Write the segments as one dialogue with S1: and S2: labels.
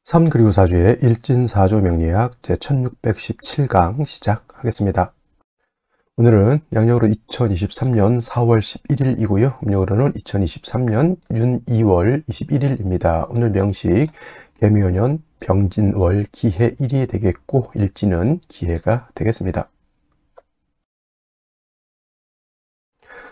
S1: 3 그리고 4주의 일진사주 명리학 제1617강 시작하겠습니다. 오늘은 양력으로 2023년 4월 11일이고요. 음력으로는 2023년 윤 2월 21일입니다. 오늘 명식 개묘년 병진월 기해 1이 되겠고 일진은 기해가 되겠습니다.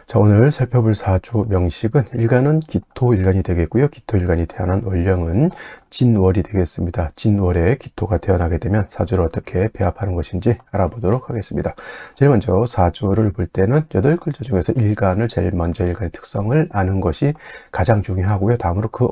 S1: 자, 오늘 살펴볼 사주 명식은 일간은 기토일간이 되겠고요. 기토일간이 태어난 월령은 진월이 되겠습니다. 진월에 기토가 태어나게 되면 사주를 어떻게 배합하는 것인지 알아보도록 하겠습니다. 제일 먼저 사주를 볼 때는 8글자 중에서 일간을 제일 먼저 일간의 특성을 아는 것이 가장 중요하고요. 다음으로 그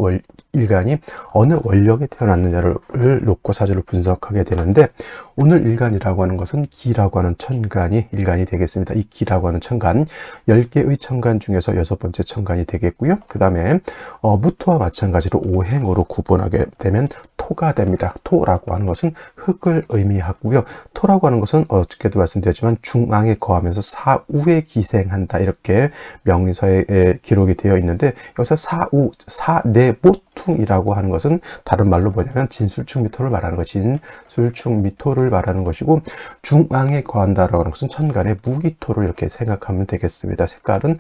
S1: 일간이 어느 월령에 태어났느냐를 놓고 사주를 분석하게 되는데, 오늘 일간이라고 하는 것은 기라고 하는 천간이 일간이 되겠습니다. 이 기라고 하는 천간 10개의 천간 중에서 6번째 천간이 되겠고요. 그 다음에 무토와 마찬가지로 오행으로 구분하게 되면 토가 됩니다. 토라고 하는 것은 흙을 의미하고요. 토라고 하는 것은 어저께도 말씀드렸지만 중앙에 거하면서 사우에 기생한다, 이렇게 명리서에 기록이 되어 있는데, 여기서 사우, 사내보퉁이라고 하는 것은 다른 말로 뭐냐면 진술충미토를 말하는 것, 진술충미토를 말하는 것이고, 중앙에 거한다라고 하는 것은 천간의 무기토를 이렇게 생각하면 되겠습니다. 색깔은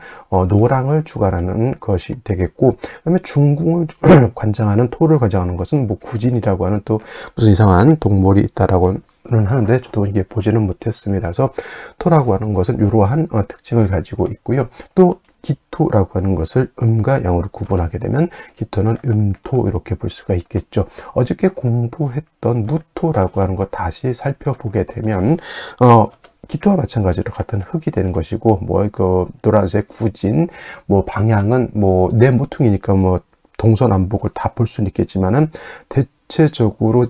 S1: 노랑을 주관하는 것이 되겠고, 그 다음에 중궁을 관장하는, 토를 관장하는 것은 뭐 구진이라고 하는 또 무슨 이상한 동물이 있다라고는 하는데 저도 이게 보지는 못했습니다. 그래서 토라고 하는 것은 이러한 특징을 가지고 있고요. 또 기토라고 하는 것을 음과 양으로 구분하게 되면 기토는 음토, 이렇게 볼 수가 있겠죠. 어저께 공부했던 무토라고 하는 것 다시 살펴보게 되면 기토와 마찬가지로 같은 흙이 되는 것이고, 노란색 구진, 방향은 내 모퉁이니까 동서남북을 다 볼 수는 있겠지만은 대체적으로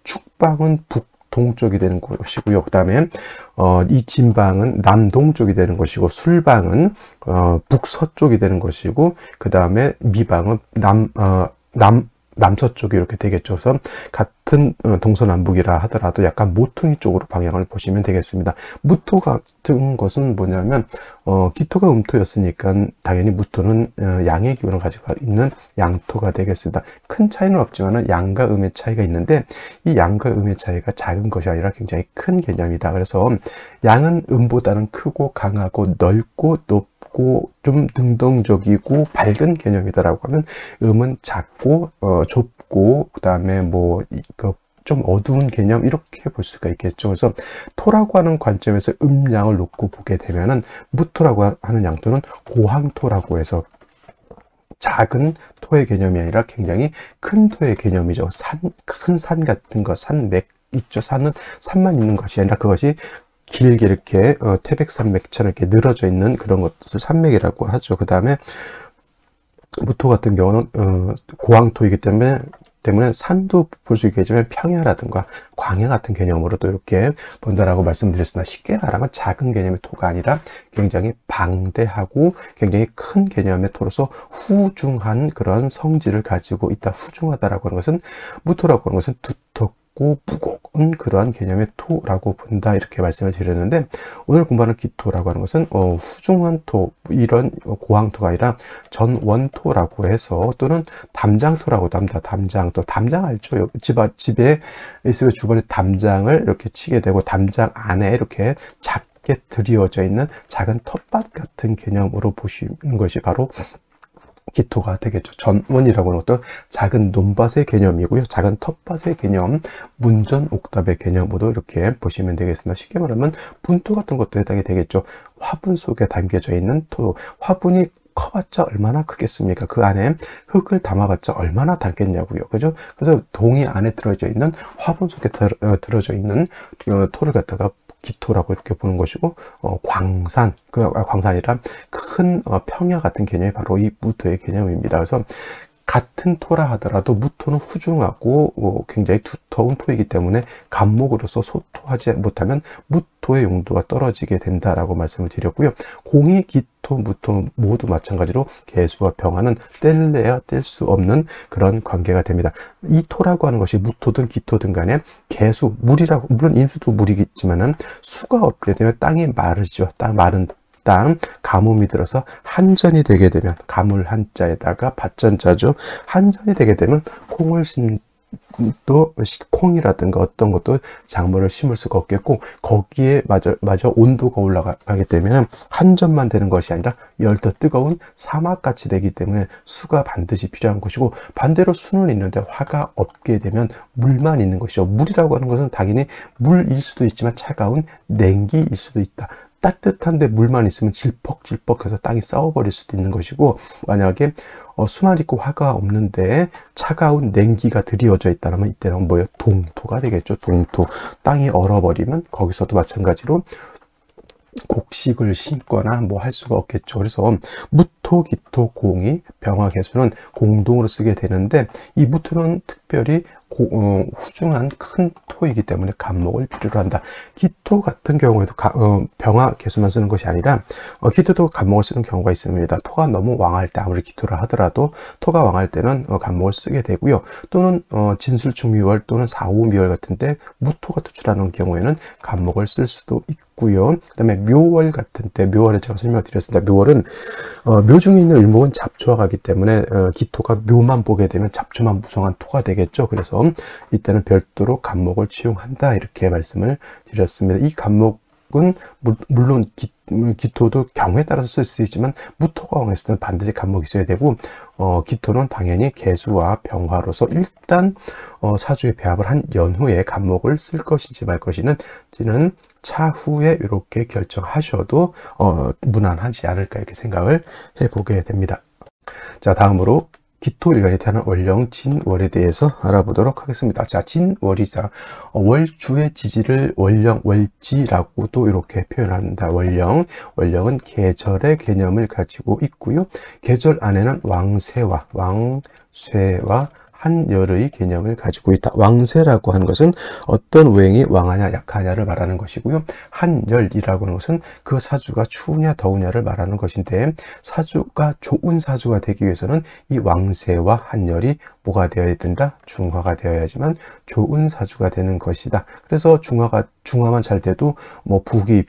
S1: 축방은 북동쪽이 되는 것이고요. 그 다음에 이 진방은 남동쪽이 되는 것이고, 술방은 북서쪽이 되는 것이고, 그 다음에 미방은 남서쪽이 이렇게 되겠죠. 그래서 같은 동서남북이라 하더라도 약간 모퉁이 쪽으로 방향을 보시면 되겠습니다. 무토 같은 것은 뭐냐면 기토가 음토였으니까 당연히 무토는 양의 기운을 가지고 있는 양토가 되겠습니다. 큰 차이는 없지만 양과 음의 차이가 있는데, 이 양과 음의 차이가 작은 것이 아니라 굉장히 큰 개념이다. 그래서 양은 음보다는 크고 강하고 넓고 높고 좀 능동적이고 밝은 개념이다라고 하면, 음은 작고 좁고 그 다음에 좀 어두운 개념, 이렇게 볼 수가 있겠죠. 그래서 토라고 하는 관점에서 음양을 놓고 보게 되면은 무토라고 하는 양토는 고황토라고 해서 작은 토의 개념이 아니라 굉장히 큰 토의 개념이죠. 큰 산 같은 거, 산맥 있죠. 산만 있는 것이 아니라 그것이 길게 이렇게 태백산맥처럼 이렇게 늘어져 있는 그런 것을 산맥이라고 하죠. 그 다음에 무토 같은 경우는 고황토이기 때문에 산도 볼 수 있겠지만 평야라든가 광야 같은 개념으로도 이렇게 본다라고 말씀드렸습니다. 쉽게 말하면 작은 개념의 토가 아니라 굉장히 방대하고 굉장히 큰 개념의 토로서 후중한 그런 성질을 가지고 있다. 후중하다라고 하는 것은, 무토라고 하는 것은 두텁고 무거운 그러한 개념의 토라고 본다, 이렇게 말씀을 드렸는데, 오늘 공부하는 기토라고 하는 것은 후중한 토, 이런 고황토가 아니라 전원토라고 해서, 또는 담장토라고도 합니다. 담장토, 담장 알죠? 집에 있으면 주변에 담장을 이렇게 치게 되고, 담장 안에 이렇게 작게 드리워져 있는 작은 텃밭 같은 개념으로 보시는 것이 바로 기토가 되겠죠. 전원이라고 하는 것도 작은 논밭의 개념이고요. 작은 텃밭의 개념, 문전옥답의 개념으로 이렇게 보시면 되겠습니다. 쉽게 말하면 분토 같은 것도 해당이 되겠죠. 화분 속에 담겨져 있는 토, 화분이 커봤자 얼마나 크겠습니까? 그 안에 흙을 담아봤자 얼마나 담겠냐고요. 그죠? 그래서 동이 안에 들어져 있는, 화분 속에 들어져 있는 토를 갖다가 기토라고 이렇게 보는 것이고, 광산이란 큰 평야 같은 개념이 바로 이 무토의 개념입니다. 그래서 같은 토라 하더라도 무토는 후중하고 굉장히 두터운 토이기 때문에 간목으로서 소토하지 못하면 무토의 용도가 떨어지게 된다라고 말씀을 드렸고요. 공이, 기토, 무토 모두 마찬가지로 개수와 병화는 뗄래야 뗄 수 없는 그런 관계가 됩니다. 이 토라고 하는 것이 무토든 기토든 간에 개수, 물이라고, 물론 인수도 물이겠지만은 수가 없게 되면 땅이 마르죠. 마른 땅, 가뭄이 들어서 한전이 되게 되면, 가물 한자에다가 밭전자죠. 한전이 되게 되면 콩을 또 콩이라든가 어떤 것도 작물을 심을 수가 없겠고, 거기에 마저 온도가 올라가게 되면 한전만 되는 것이 아니라 열 더 뜨거운 사막같이 되기 때문에 수가 반드시 필요한 것이고, 반대로 수는 있는데 화가 없게 되면 물만 있는 것이죠. 물이라고 하는 것은 당연히 물일 수도 있지만 차가운 냉기일 수도 있다. 따뜻한데 물만 있으면 질퍽질퍽해서 땅이 썩어버릴 수도 있는 것이고, 만약에 수만 있고 화가 없는데 차가운 냉기가 드리워져 있다면 이때는 뭐예요? 동토가 되겠죠. 동토. 땅이 얼어버리면 거기서도 마찬가지로 곡식을 심거나 뭐 할 수가 없겠죠. 그래서 무토, 기토, 공이, 병화, 개수는 공동으로 쓰게 되는데, 이 무토는 특별히 후중한 큰 토이기 때문에 간목을 필요로 한다. 기토 같은 경우에도 병화, 개수만 쓰는 것이 아니라 기토도 간목을 쓰는 경우가 있습니다. 토가 너무 왕할 때, 아무리 기토를 하더라도 토가 왕할 때는 간목을 쓰게 되고요. 또는 진술충미월 또는 사오미월 같은 때 무토가 투출하는 경우에는 간목을 쓸 수도 있고요. 그 다음에 묘월 같은 때, 묘월에 제가 설명드렸습니다. 묘월은 묘 중에 있는 을목은 잡초가 가기 때문에 기토가 묘만 보게 되면 잡초만 무성한 토가 되겠죠. 그래서 이때는 별도로 간목을 취용한다, 이렇게 말씀을 드렸습니다. 이 간목은 물론 기토도 경우에 따라서 쓸 수 있지만 무토가 왕했을 때는 반드시 간목이 있어야 되고, 기토는 당연히 개수와 병화로서 일단 사주에 배합을 한 연후에 간목을 쓸 것인지 말 것인지는 차후에 이렇게 결정하셔도 무난하지 않을까, 이렇게 생각을 해보게 됩니다. 자, 다음으로 기토일간이 태어난 월령 진월에 대해서 알아보도록 하겠습니다. 자, 진월이자 월주의 지지를 월령, 월지라고도 이렇게 표현합니다. 월령은 계절의 개념을 가지고 있고요. 계절 안에는 왕세와 한열의 개념을 가지고 있다. 왕세라고 하는 것은 어떤 오행이 왕하냐 약하냐를 말하는 것이고요. 한열이라고 하는 것은 그 사주가 추우냐 더우냐를 말하는 것인데, 사주가 좋은 사주가 되기 위해서는 이 왕세와 한열이 뭐가 되어야 된다? 중화가 되어야지만 좋은 사주가 되는 것이다. 그래서 중화만 잘 돼도 뭐 북이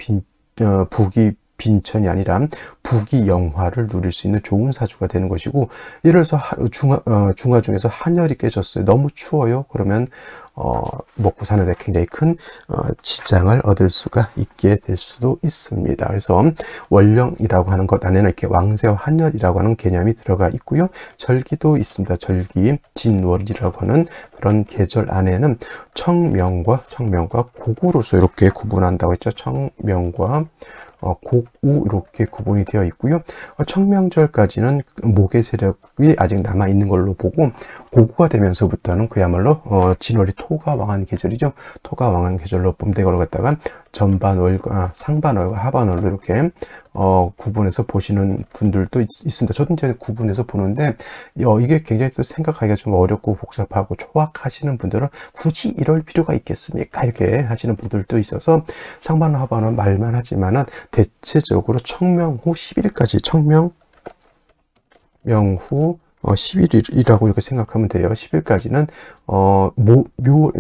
S1: 빈천이 아니라 북이 영화를 누릴 수 있는 좋은 사주가 되는 것이고, 예를 들어서 중화 중에서 한열이 깨졌어요. 너무 추워요. 그러면 먹고 사는 데 굉장히 큰 지장을 얻을 수가 있게 될 수도 있습니다. 그래서 월령이라고 하는 것 안에는 이렇게 왕세와 한열이라고 하는 개념이 들어가 있고요. 절기도 있습니다. 절기, 진월이라고 하는 그런 계절 안에는 청명과 곡우로서 이렇게 구분한다고 했죠. 청명과 곡우 이렇게 구분이 되어 있고요. 청명절까지는 목의 세력이 아직 남아 있는 걸로 보고, 고구가 되면서부터는 그야말로 진월이 토가 왕한 계절이죠. 토가 왕한 계절로 봄대 걸 갖다가 전반월과 상반월과 하반월로 이렇게 구분해서 보시는 분들도 있습니다. 저도 이제 구분해서 보는데 이게 굉장히 또 생각하기가 좀 어렵고 복잡하고 초악하시는 분들은 굳이 이럴 필요가 있겠습니까? 이렇게 하시는 분들도 있어서 상반월 하반월 말만 하지만은 대체적으로 청명 후 10일까지 청명 후 10일이라고 이렇게 생각하면 돼요. 10일까지는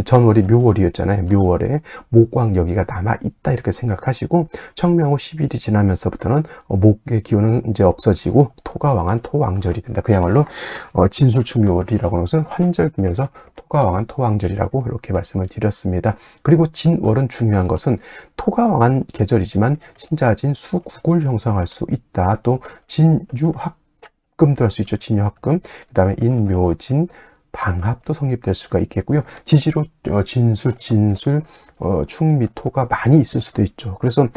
S1: 전월이 묘월이었잖아요. 묘월에 목왕 여기가 남아있다 이렇게 생각하시고, 청명 후 10일이 지나면서부터는 목의 기운은 이제 없어지고 토가 왕한 토왕절이 된다. 그야말로 진술충묘월이라고 하는 것은 환절기면서 토가 왕한 토왕절이라고 이렇게 말씀을 드렸습니다. 그리고 진월은 중요한 것은 토가 왕한 계절이지만 신자진 수국을 형성할 수 있다. 또 진유학 금도 할 수 있죠. 진유합금. 그 다음에 인묘진 방합도 성립될 수가 있겠고요. 지지로 진술, 충미토가 많이 있을 수도 있죠. 그래서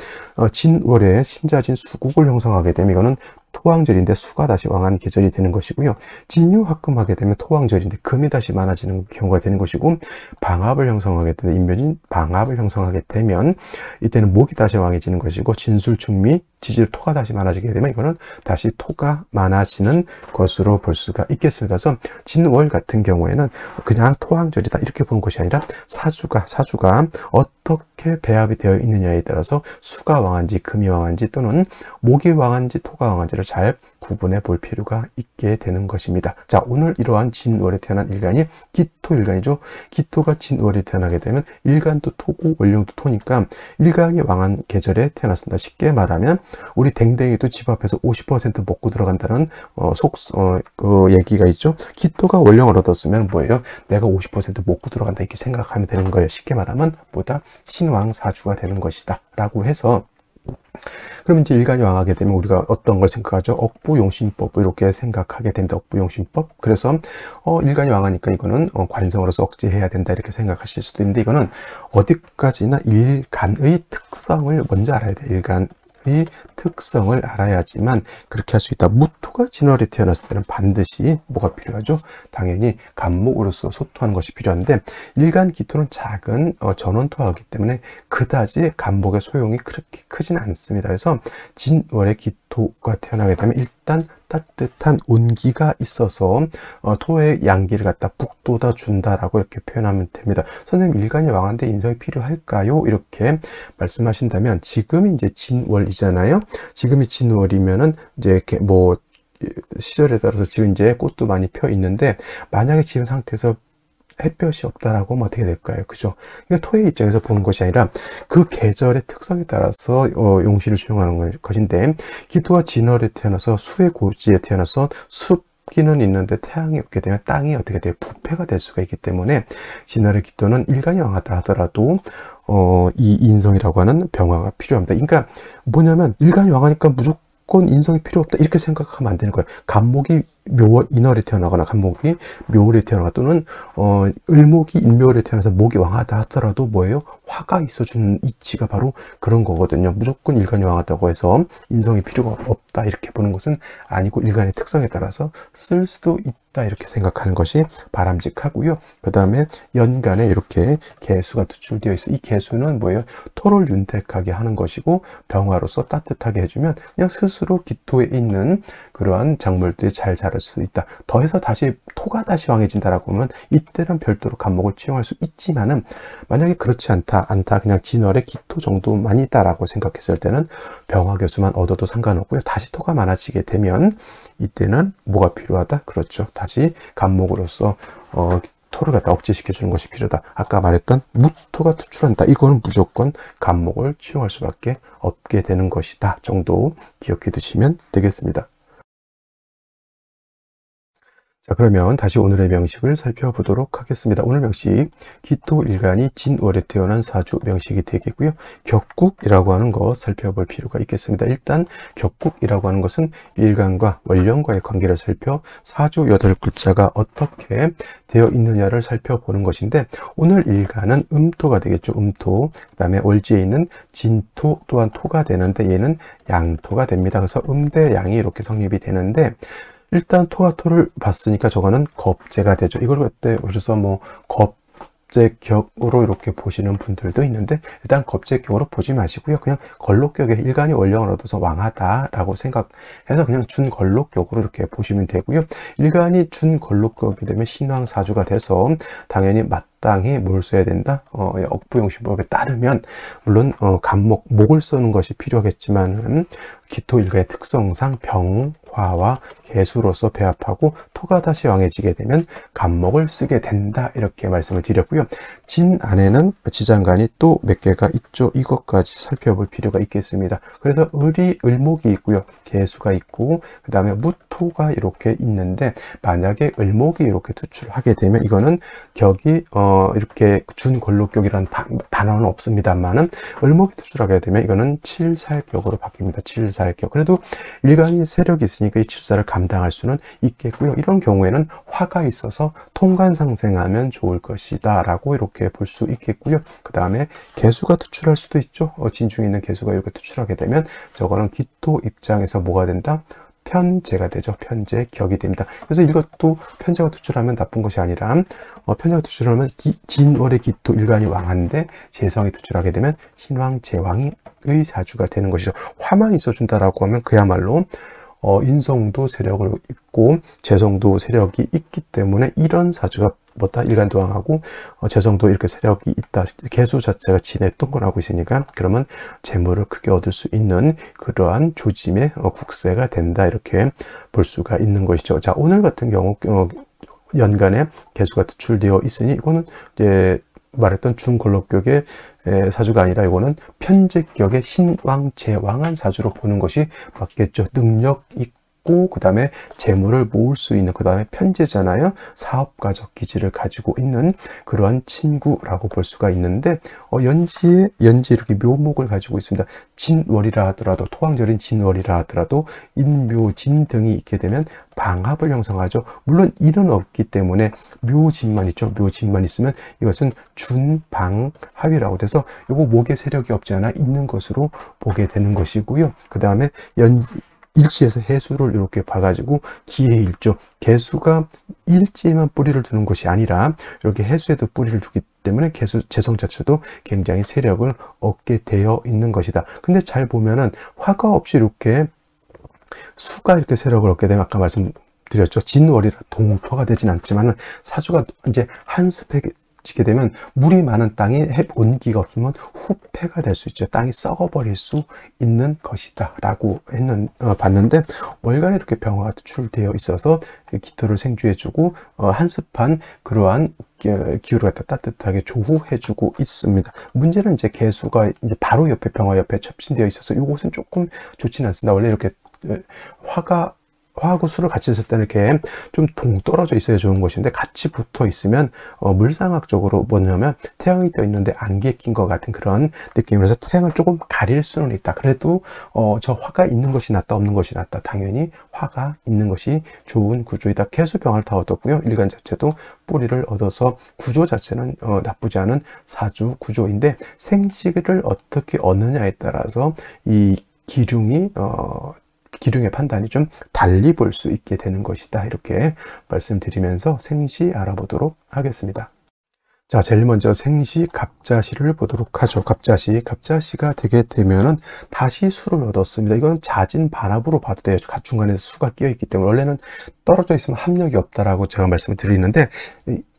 S1: 진월에 신자진 수국을 형성하게 되면 이거는 토왕절인데 수가 다시 왕한 계절이 되는 것이고요. 진유합금하게 되면 토왕절인데 금이 다시 많아지는 경우가 되는 것이고, 방합을 형성하게 되면 인묘진 방합을 형성하게 되면 이때는 목이 다시 왕해지는 것이고, 진술충미 지지로 토가 다시 많아지게 되면 이거는 다시 토가 많아지는 것으로 볼 수가 있겠습니다. 그래서 진월 같은 경우에는 그냥 토왕절이다 이렇게 보는 것이 아니라 사주가 어떻게 배합이 되어 있느냐에 따라서 수가 왕한지 금이 왕한지 또는 목이 왕한지 토가 왕한지를 잘 구분해 볼 필요가 있게 되는 것입니다. 자, 오늘 이러한 진월에 태어난 일간이 기토일간이죠. 기토가 진월에 태어나게 되면 일간도 토고 월령도 토니까 일간이 왕한 계절에 태어났습니다. 쉽게 말하면 우리 댕댕이도 집 앞에서 50% 먹고 들어간다는 그 얘기가 있죠. 기토가 월령을 얻었으면 뭐예요? 내가 50% 먹고 들어간다 이렇게 생각하면 되는 거예요. 쉽게 말하면 뭐다? 신왕사주가 되는 것이다 라고 해서, 그럼 이제 일간이 왕하게 되면 우리가 어떤 걸 생각하죠? 억부용신법 이렇게 생각하게 됩니다. 억부용신법. 그래서 일간이 왕하니까 이거는 관성으로서 억제해야 된다 이렇게 생각하실 수도 있는데, 이거는 어디까지나 일간의 특성을 먼저 알아야 돼요. 일간의 특성을 알아야지만 그렇게 할 수 있다. 무토가 진월에 태어났을 때는 반드시 뭐가 필요하죠? 당연히 간목으로서 소토하는 것이 필요한데, 일간 기토는 작은 전원토하기 때문에 그다지 간목의 소용이 그렇게 크지는 않습니다. 그래서 진월에 기토가 태어나게 되면 일단 따뜻한 온기가 있어서 토의 양기를 갖다 북돋아 준다라고 이렇게 표현하면 됩니다. 선생님, 일간이 왕한데 인성이 필요할까요? 이렇게 말씀하신다면, 지금이 이제 진월이잖아요. 지금이 진월이면은 이제 이렇게 뭐 시절에 따라서 지금 이제 꽃도 많이 펴 있는데, 만약에 지금 상태에서 햇볕이 없다라고 하면 어떻게 될까요? 그죠? 이게 토의 입장에서 보는 것이 아니라 그 계절의 특성에 따라서 용시를 수용하는 것인데, 기토가 진월에 태어나서 수의 고지에 태어나서 습기는 있는데 태양이 없게 되면 땅이 어떻게 돼요? 부패가 될 수가 있기 때문에 진월의 기토는 일간이 왕하다 하더라도 이 인성이라고 하는 병화가 필요합니다. 그러니까 뭐냐면 일간이 왕하니까 무조건 인성이 필요 없다 이렇게 생각하면 안 되는 거예요. 간목이 인월에 태어나거나 간목이 묘월에 태어나거나 또는 을목이 인묘월에 태어나서 목이 왕하다 하더라도 뭐예요? 화가 있어주는 이치가 바로 그런 거거든요. 무조건 일간이 왕하다고 해서 인성이 필요가 없다 이렇게 보는 것은 아니고, 일간의 특성에 따라서 쓸 수도 있다 이렇게 생각하는 것이 바람직하고요. 그 다음에 연간에 이렇게 개수가 투출되어 있어. 이 개수는 뭐예요? 토를 윤택하게 하는 것이고, 병화로서 따뜻하게 해주면 그냥 스스로 기토에 있는 그러한 작물들이 잘 자랄 수 있다. 더해서 다시 토가 다시 왕해진다라고 하면 이때는 별도로 간목을 취용할 수 있지만은, 만약에 그렇지 않다 그냥 진월의 기토 정도만 있다라고 생각했을 때는 병화 개수만 얻어도 상관없고요. 다시 토가 많아지게 되면 이때는 뭐가 필요하다? 그렇죠. 다시 간목으로서 토를 갖다 억제시켜 주는 것이 필요하다. 아까 말했던 무토가 투출한다. 이거는 무조건 간목을 취용할 수밖에 없게 되는 것이다 정도 기억해 두시면 되겠습니다. 자, 그러면 다시 오늘의 명식을 살펴보도록 하겠습니다. 오늘 명식, 기토일간이 진월에 태어난 사주 명식이 되겠고요. 격국이라고 하는 것 살펴볼 필요가 있겠습니다. 일단 격국이라고 하는 것은 일간과 월령과의 관계를 살펴 사주 8글자가 어떻게 되어 있느냐를 살펴보는 것인데, 오늘 일간은 음토가 되겠죠. 음토. 그 다음에 월지에 있는 진토 또한 토가 되는데, 얘는 양토가 됩니다. 그래서 음대 양이 이렇게 성립이 되는데, 일단 토와 토를 봤으니까 저거는 겁재가 되죠. 이걸 그때 그래서 뭐 겁재격으로 이렇게 보시는 분들도 있는데, 일단 겁재격으로 보지 마시고요. 그냥 걸록격에 일간이 월령을 얻어서 왕하다라고 생각해서 그냥 준걸록격으로 이렇게 보시면 되고요. 일간이 준걸록격이 되면 신왕사주가 돼서 당연히 마땅히 뭘 써야 된다? 억부용신법에 따르면 물론 간목, 목을 쓰는 것이 필요하겠지만 기토일간의 특성상 병화와 개수로서 배합하고 토가 다시 왕해지게 되면 간목을 쓰게 된다 이렇게 말씀을 드렸고요. 진 안에는 지장간이 또 몇 개가 있죠. 이것까지 살펴볼 필요가 있겠습니다. 그래서 을목이 있고요. 개수가 있고 그 다음에 무토가 이렇게 있는데, 만약에 을목이 이렇게 투출하게 되면 이거는 격이 이렇게 준걸록격이라는 단어는 없습니다만은, 을목이 투출하게 되면 이거는 칠살격으로 바뀝니다. 칠살격. 그래도 일간이 세력이 있으니까 이 칠살을 감당할 수는 있겠고요. 이런 경우에는 화가 있어서 통관상생하면 좋을 것이다 라고 이렇게 볼 수 있겠고요. 그 다음에 개수가 투출할 수도 있죠. 진중에 있는 개수가 이렇게 투출하게 되면 저거는 기토 입장에서 뭐가 된다? 편재가 되죠. 편재격이 됩니다. 그래서 이것도 편재가 투출하면 나쁜 것이 아니라 편재가 투출하면 진월의 기토 일간이 왕한데 재성이 투출하게 되면 신왕 제왕의 사주가 되는 것이죠. 화만 있어준다라고 하면 그야말로 인성도 세력을 있고 재성도 세력이 있기 때문에 이런 사주가 뭐다 일간도항하고 재성도 이렇게 세력이 있다. 개수 자체가 진의 동건하고 있으니까 그러면 재물을 크게 얻을 수 있는 그러한 조짐의 국세가 된다. 이렇게 볼 수가 있는 것이죠. 자, 오늘 같은 경우 연간에 개수가 투출되어 있으니 이거는 이제 말했던 중걸록격의 사주가 아니라 이거는 편제격의 신왕제왕한 사주로 보는 것이 맞겠죠. 능력 있고 그 다음에 재물을 모을 수 있는, 그 다음에 편제잖아요. 사업가적 기질을 가지고 있는 그러한 친구라고 볼 수가 있는데 연지 이렇게 묘목을 가지고 있습니다. 진월이라 하더라도, 토왕절인 진월이라 하더라도 인묘진 등이 있게 되면 방합을 형성하죠. 물론 일은 없기 때문에 묘진만 있죠. 묘진만 있으면 이것은 준방합이라고 돼서 요거 목의 세력이 없지 않아 있는 것으로 보게 되는 것이고요. 그 다음에 일지에서 해수를 이렇게 봐가지고 기해일조, 개수가 일지에만 뿌리를 두는 것이 아니라 이렇게 해수에도 뿌리를 두기 때문에 개수 재성 자체도 굉장히 세력을 얻게 되어 있는 것이다. 근데 잘 보면은 화가 없이 이렇게 수가 이렇게 세력을 얻게 되면 아까 말씀드렸죠. 진월이라 동토가 되진 않지만은 사주가 이제 한습해지게 되면 물이 많은 땅에 온기가 없으면 후패가 될 수 있죠. 땅이 썩어버릴 수 있는 것이다 라고 봤는데 월간에 이렇게 병화가 투출되어 있어서 기토를 생주해주고 한습한 그러한 기후를 갖다 따뜻하게 조후해주고 있습니다. 문제는 이제 개수가 이제 바로 옆에 병화 옆에 첩신되어 있어서 이곳은 조금 좋지는 않습니다. 원래 이렇게 화하고 수를 같이 있을 때는 이렇게 좀 동떨어져 있어야 좋은 것인데 같이 붙어 있으면 물상학적으로 뭐냐면 태양이 떠 있는데 안개에 낀 것 같은 그런 느낌이라서 태양을 조금 가릴 수는 있다. 그래도 저 화가 있는 것이 낫다 없는 것이 낫다. 당연히 화가 있는 것이 좋은 구조이다. 개수병화를 다 얻었고요. 일간 자체도 뿌리를 얻어서 구조 자체는 나쁘지 않은 사주 구조인데 생식을 어떻게 얻느냐에 따라서 이 기륭의 판단이 좀 달리 볼 수 있게 되는 것이다. 이렇게 말씀드리면서 생시 알아보도록 하겠습니다. 자, 제일 먼저 생시 갑자시를 보도록 하죠. 갑자시가 되게 되면은 다시 수를 얻었습니다. 이건 자진 반합으로 봐도 돼요. 중간에 수가 끼어 있기 때문에 원래는 떨어져 있으면 합력이 없다라고 제가 말씀을 드리는데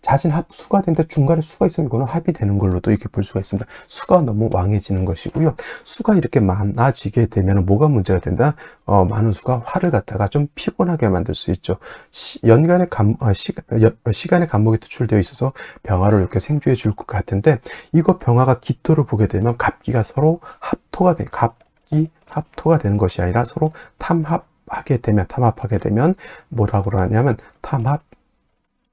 S1: 자진 합수가 되는데 중간에 수가 있으면 이거는 합이 되는 걸로도 이렇게 볼 수가 있습니다. 수가 너무 왕해지는 것이고요. 수가 이렇게 많아지게 되면 뭐가 문제가 된다? 많은 수가 화를 갖다가 좀 피곤하게 만들 수 있죠. 시간의 간목이 투출되어 있어서 병화를 이렇게 생주해 줄 것 같은데 이거 병화가 기토를 보게 되면 갑기가 서로 합토가 되는 것이 아니라 서로 탐합하게 되면 뭐라고 그러냐면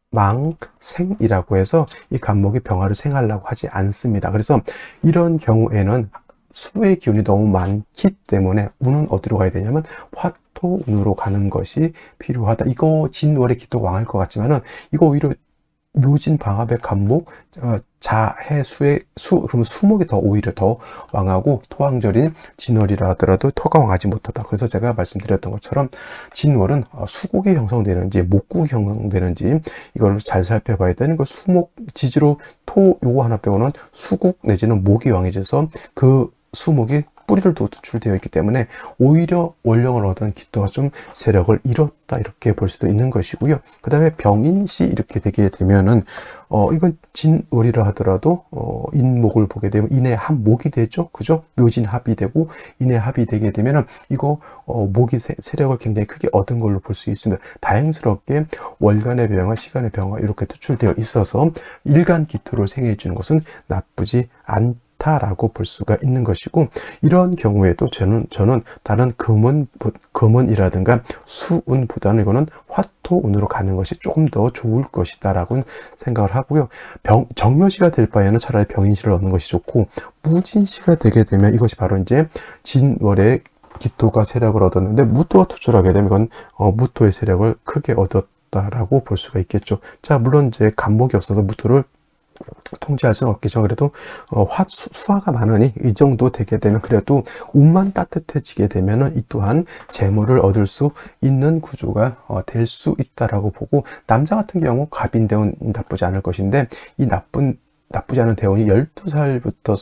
S1: 망생이라고 해서 이 간목이 병화를 생하려고 하지 않습니다. 그래서 이런 경우에는 수의 기운이 너무 많기 때문에 운은 어디로 가야 되냐면 화토운으로 가는 것이 필요하다. 이거 진월의 기토가 왕할 것 같지만은 이거 오히려 묘진 방합의 간목 자해수의 그러면 수목이 오히려 더 왕하고 토왕절인 진월이라 하더라도 토가 왕하지 못하다. 그래서 제가 말씀드렸던 것처럼 진월은 수국이 형성되는지 목국이 형성되는지 이걸 잘 살펴봐야 되는 거. 수목 지지로 토 요거 하나 빼고는 수국 내지는 목이 왕해져서 그 수목이 뿌리를 두고 투출되어 있기 때문에 오히려 원령을 얻은 기토가 좀 세력을 잃었다 이렇게 볼 수도 있는 것이고요. 그 다음에 병인시 이렇게 되게 되면은 이건 진월이라 하더라도 인목을 보게 되면 인의 합목이 되죠. 그죠? 묘진합이 되고 인의 합이 되게 되면은 이거 목이 세력을 굉장히 크게 얻은 걸로 볼 수 있습니다. 다행스럽게 월간의 병화, 시간의 병화 이렇게 투출되어 있어서 일간 기토를 생해해 주는 것은 나쁘지 않다라고 볼 수가 있는 것이고, 이런 경우에도 저는 다른 금은이라든가 수운보다는 이거는 화토운으로 가는 것이 조금 더 좋을 것이다 라고 생각을 하고요. 정묘시가 될 바에는 차라리 병인시를 얻는 것이 좋고, 무진시가 되게 되면 이것이 바로 이제 진월의 기토가 세력을 얻었는데 무토가 투출하게 되면 이건 무토의 세력을 크게 얻었다라고 볼 수가 있겠죠. 자, 물론 이제 간목이 없어서 무토를 통제할 수는 없겠죠. 그래도 수화가 많으니 이 정도 되게 되면 그래도 운만 따뜻해지게 되면은 이 또한 재물을 얻을 수 있는 구조가 될 수 있다라고 보고, 남자 같은 경우 갑인대운 나쁘지 않을 것인데 이 나쁘지 않은 대운이 12살부터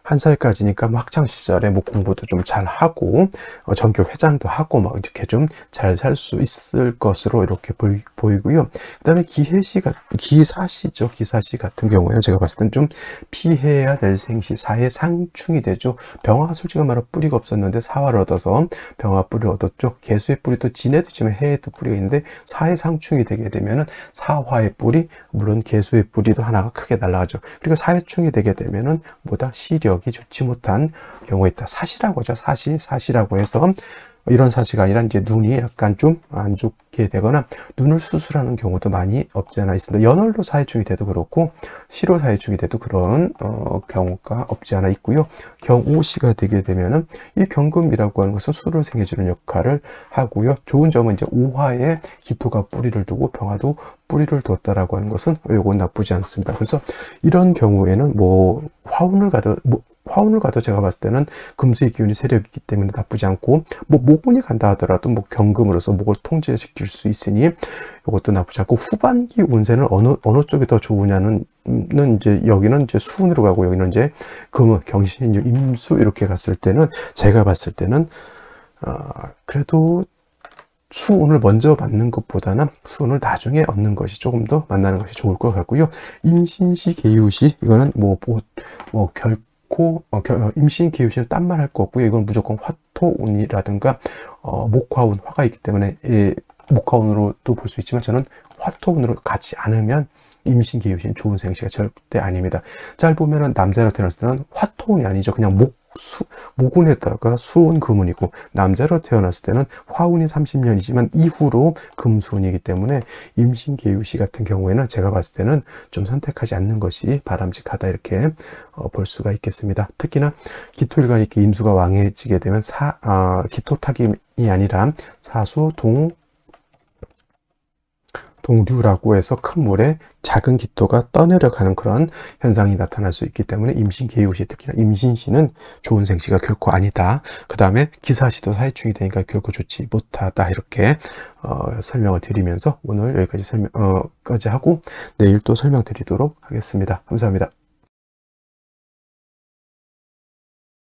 S1: 1살까지니까 뭐 학창 시절에 뭐 공부도 좀 잘 하고 전교 회장도 하고 막 이렇게 좀 잘 살 수 있을 것으로 이렇게 보이고요. 그다음에 기사시죠. 기사시 같은 경우에는 제가 봤을 땐 좀 피해야 될 생시, 사해 상충이 되죠. 병화가 솔직히 말하면 뿌리가 없었는데 사화를 얻어서 병화 뿌리를 얻었죠. 개수의 뿌리도 진해도 있지만 해에도 뿌리가 있는데 사해 상충이 되게 되면은 사화의 뿌리, 물론 개수의 뿌리도 하나가 크게 날아가죠. 그리고 사해충이 되게 되면은 뭐다 시력이 좋지 못한 경우가 있다. 사시라고 하죠. 사시라고 해서 이런 사시가 아니라 이제 눈이 약간 좀 안 좋게 되거나 눈을 수술하는 경우도 많이 없지 않아 있습니다. 연월로 사해충이 돼도 그렇고 시로 사해충이 돼도 그런 경우가 없지 않아 있고요. 경오시가 되게 되면은 이 경금이라고 하는 것은 수를 생겨주는 역할을 하고요. 좋은 점은 이제 오화에 기토가 뿌리를 두고 병화도 뿌리를 뒀다라고 하는 것은 요건 나쁘지 않습니다. 그래서 이런 경우에는 뭐 화운을 가도 제가 봤을 때는 금수의 기운이 세력이 있기 때문에 나쁘지 않고, 뭐 목운이 간다 하더라도 뭐 경금으로서 목을 통제시킬 수 있으니 이것도 나쁘지 않고, 후반기 운세는 어느 쪽이 더 좋으냐는 이제 여기는 이제 수운으로 가고 여기는 이제 금은 경신, 임수 이렇게 갔을 때는 제가 봤을 때는 그래도 수운을 먼저 받는 것보다는 수운을 나중에 얻는 것이 조금 더 만나는 것이 좋을 것 같고요. 임신시, 계유시 이거는 임신 기우시는 딴 말 할 거 없고요. 이건 무조건 화토운이라든가 목화운, 화가 있기 때문에 목화운으로도 볼 수 있지만 저는 화토운으로 가지 않으면 임신 기우시는 좋은 생시가 절대 아닙니다. 잘 보면은 남자로 태어났을 때는 화토운이 아니죠. 그냥 목운에다가 수운 금운이고, 남자로 태어났을 때는 화운이 30년이지만 이후로 금수운이기 때문에 임신 계유시 같은 경우에는 제가 봤을 때는 좀 선택하지 않는 것이 바람직하다 이렇게 볼 수가 있겠습니다. 특히나 기토일간 이렇게 임수가 왕해지게 되면 기토탁임이 아니라 사수 동류라고 해서 큰 물에 작은 기토가 떠내려가는 그런 현상이 나타날 수 있기 때문에 임신 계유시, 특히나 임신시는 좋은 생시가 결코 아니다. 그 다음에 기사시도 사해충이 되니까 결코 좋지 못하다 이렇게 설명을 드리면서 오늘 여기까지 까지 하고 내일 또 설명드리도록 하겠습니다. 감사합니다.